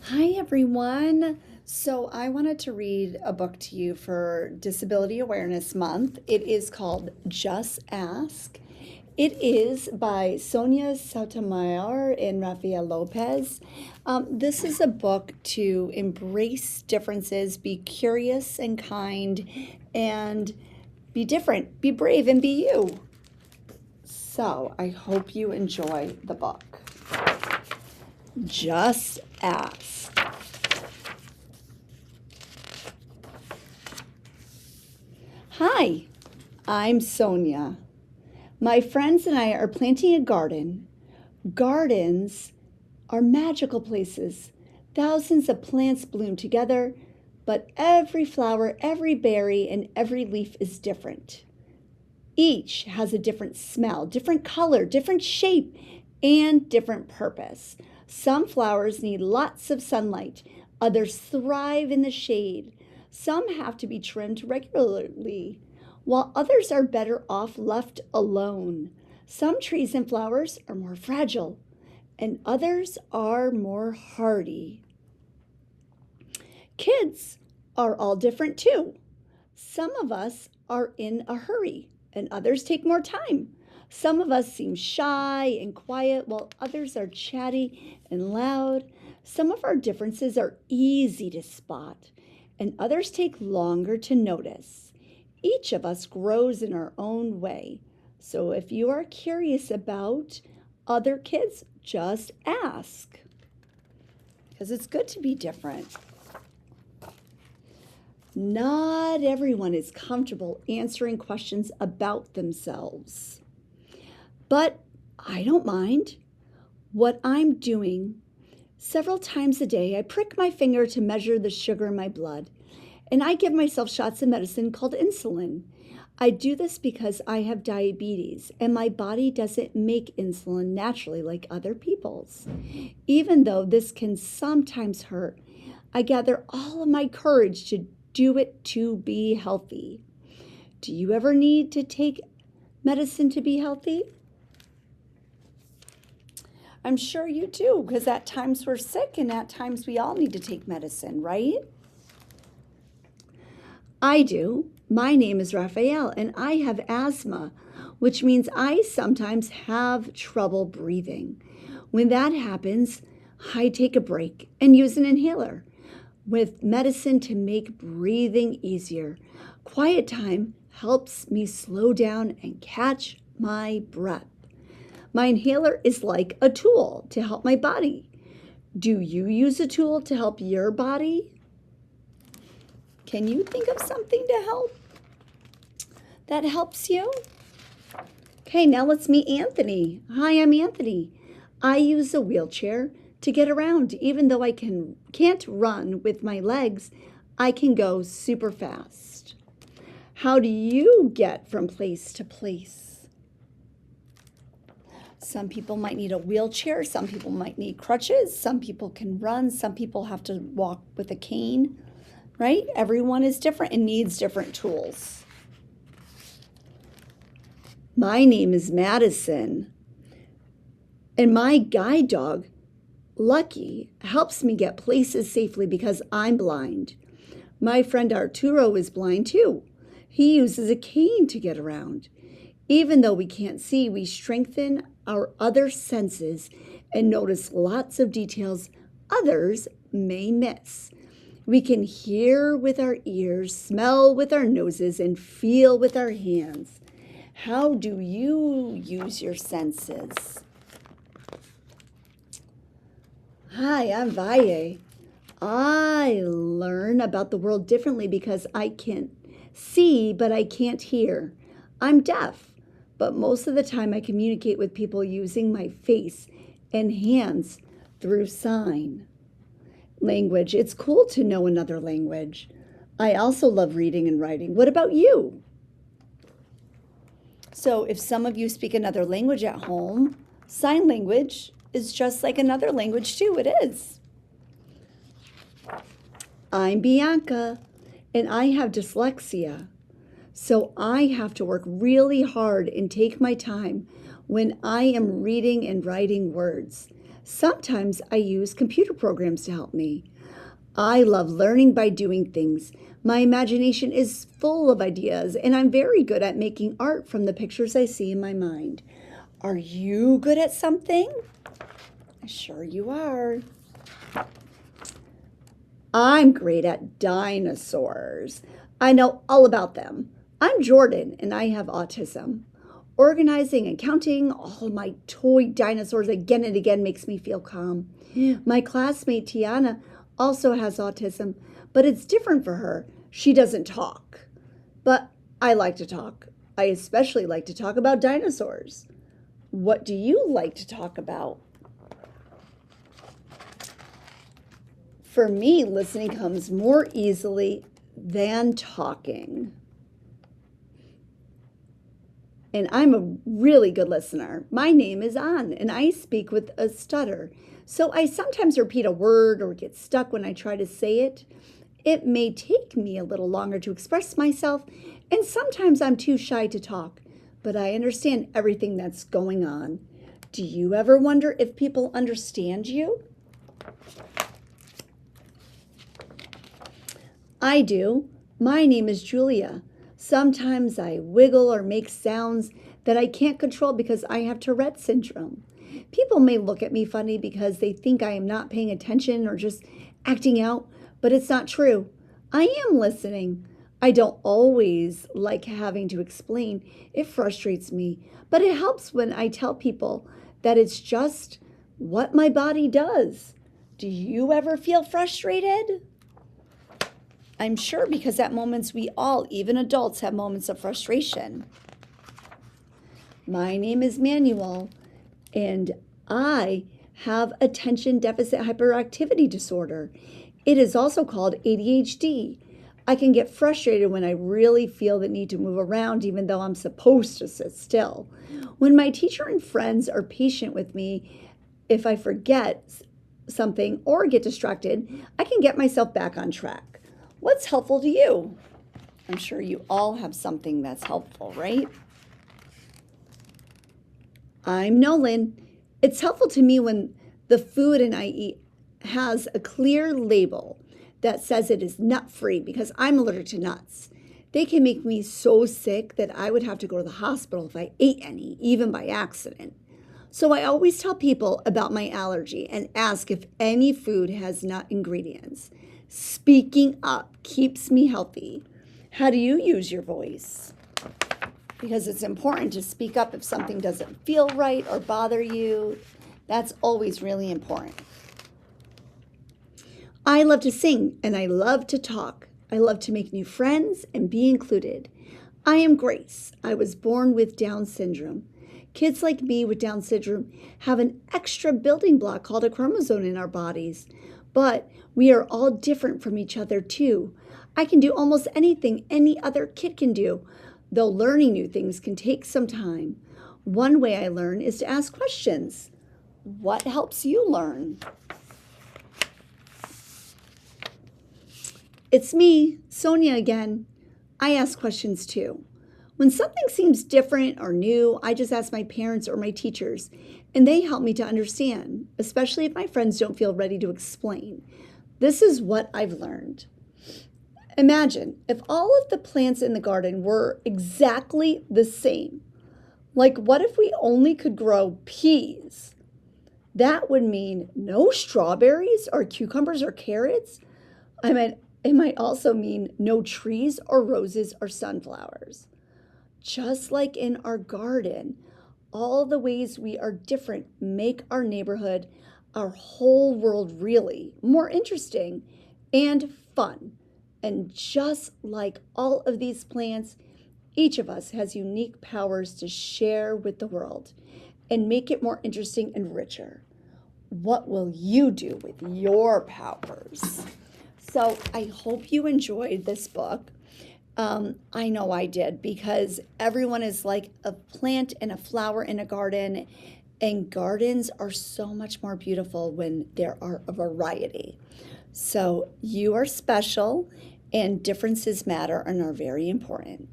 Hi, everyone. So, I wanted to read a book to you for Disability Awareness Month. It is called Just Ask. It is by Sonia Sotomayor and Rafael Lopez. This is a book to embrace differences, be curious and kind, and be different, be brave, and be you. So, I hope you enjoy the book. Just Ask. Hi, I'm Sonia. My friends and I are planting a garden. Gardens are magical places. Thousands of plants bloom together, but every flower, every berry, and every leaf is different. Each has a different smell, different color, different shape, and different purpose. Some flowers need lots of sunlight, others thrive in the shade. Some have to be trimmed regularly, while others are better off left alone. Some trees and flowers are more fragile, and others are more hardy. Kids are all different too. Some of us are in a hurry, and others take more time. Some of us seem shy and quiet, while others are chatty and loud. Some of our differences are easy to spot, and others take longer to notice. Each of us grows in our own way. So if you are curious about other kids, just ask. Because it's good to be different. Not everyone is comfortable answering questions about themselves. But I don't mind what I'm doing. Several times a day, I prick my finger to measure the sugar in my blood, and I give myself shots of medicine called insulin. I do this because I have diabetes, and my body doesn't make insulin naturally like other people's. Even though this can sometimes hurt, I gather all of my courage to do it to be healthy. Do you ever need to take medicine to be healthy? I'm sure you do, because at times we're sick and at times we all need to take medicine, right? I do. My name is Raphael and I have asthma, which means I sometimes have trouble breathing. When that happens, I take a break and use an inhaler with medicine to make breathing easier. Quiet time helps me slow down and catch my breath. My inhaler is like a tool to help my body. Do you use a tool to help your body? Can you think of something to help that helps you? Okay, now let's meet Anthony. Hi, I'm Anthony. I use a wheelchair to get around. Even though I can't run with my legs, I can go super fast. How do you get from place to place? Some people might need a wheelchair, some people might need crutches, some people can run, some people have to walk with a cane, right? Everyone is different and needs different tools. My name is Madison, and my guide dog, Lucky, helps me get places safely because I'm blind. My friend Arturo is blind too. He uses a cane to get around. Even though we can't see, we strengthen our other senses and notice lots of details others may miss. We can hear with our ears, smell with our noses, and feel with our hands. How do you use your senses? Hi, I'm Valle. I learn about the world differently because I can see, but I can't hear. I'm deaf, but most of the time I communicate with people using my face and hands through sign language. It's cool to know another language. I also love reading and writing. What about you? So if some of you speak another language at home, sign language is just like another language too. It is. I'm Bianca, and I have dyslexia. So I have to work really hard and take my time when I am reading and writing words. Sometimes I use computer programs to help me. I love learning by doing things. My imagination is full of ideas, and I'm very good at making art from the pictures I see in my mind. Are you good at something? Sure you are. I'm great at dinosaurs. I know all about them. I'm Jordan, and I have autism. Organizing and counting all my toy dinosaurs again and again makes me feel calm. My classmate Tiana also has autism, but it's different for her. She doesn't talk. But I like to talk. I especially like to talk about dinosaurs. What do you like to talk about? For me, listening comes more easily than talking. And I'm a really good listener. My name is Ann, and I speak with a stutter. So I sometimes repeat a word or get stuck when I try to say it. It may take me a little longer to express myself, and sometimes I'm too shy to talk, but I understand everything that's going on. Do you ever wonder if people understand you? I do. My name is Julia. Sometimes I wiggle or make sounds that I can't control because I have Tourette syndrome. People may look at me funny because they think I am not paying attention or just acting out, but it's not true. I am listening. I don't always like having to explain. It frustrates me, but it helps when I tell people that it's just what my body does. Do you ever feel frustrated? I'm sure because at moments we all, even adults, have moments of frustration. My name is Manuel, and I have attention deficit hyperactivity disorder. It is also called ADHD. I can get frustrated when I really feel the need to move around, even though I'm supposed to sit still. When my teacher and friends are patient with me, if I forget something or get distracted, I can get myself back on track. What's helpful to you? I'm sure you all have something that's helpful, right? I'm Nolan. It's helpful to me when the food and I eat has a clear label that says it is nut-free because I'm allergic to nuts. They can make me so sick that I would have to go to the hospital if I ate any, even by accident. So I always tell people about my allergy and ask if any food has nut ingredients. Speaking up keeps me healthy. How do you use your voice? Because it's important to speak up if something doesn't feel right or bother you. That's always really important. I love to sing and I love to talk. I love to make new friends and be included. I am Grace. I was born with Down syndrome. Kids like me with Down syndrome have an extra building block called a chromosome in our bodies. But we are all different from each other too. I can do almost anything any other kid can do, though learning new things can take some time. One way I learn is to ask questions. What helps you learn? It's me, Sonia again. I ask questions too. When something seems different or new, I just ask my parents or my teachers, and they help me to understand, especially if my friends don't feel ready to explain. This is what I've learned. Imagine if all of the plants in the garden were exactly the same. Like, what if we only could grow peas? That would mean no strawberries or cucumbers or carrots. It might also mean no trees or roses or sunflowers. Just like in our garden, all the ways we are different make our neighborhood, our whole world really more interesting and fun. And just like all of these plants, each of us has unique powers to share with the world and make it more interesting and richer. What will you do with your powers? So I hope you enjoyed this book. I know I did, because everyone is like a plant and a flower in a garden, and gardens are so much more beautiful when there are a variety. So you are special, and differences matter and are very important.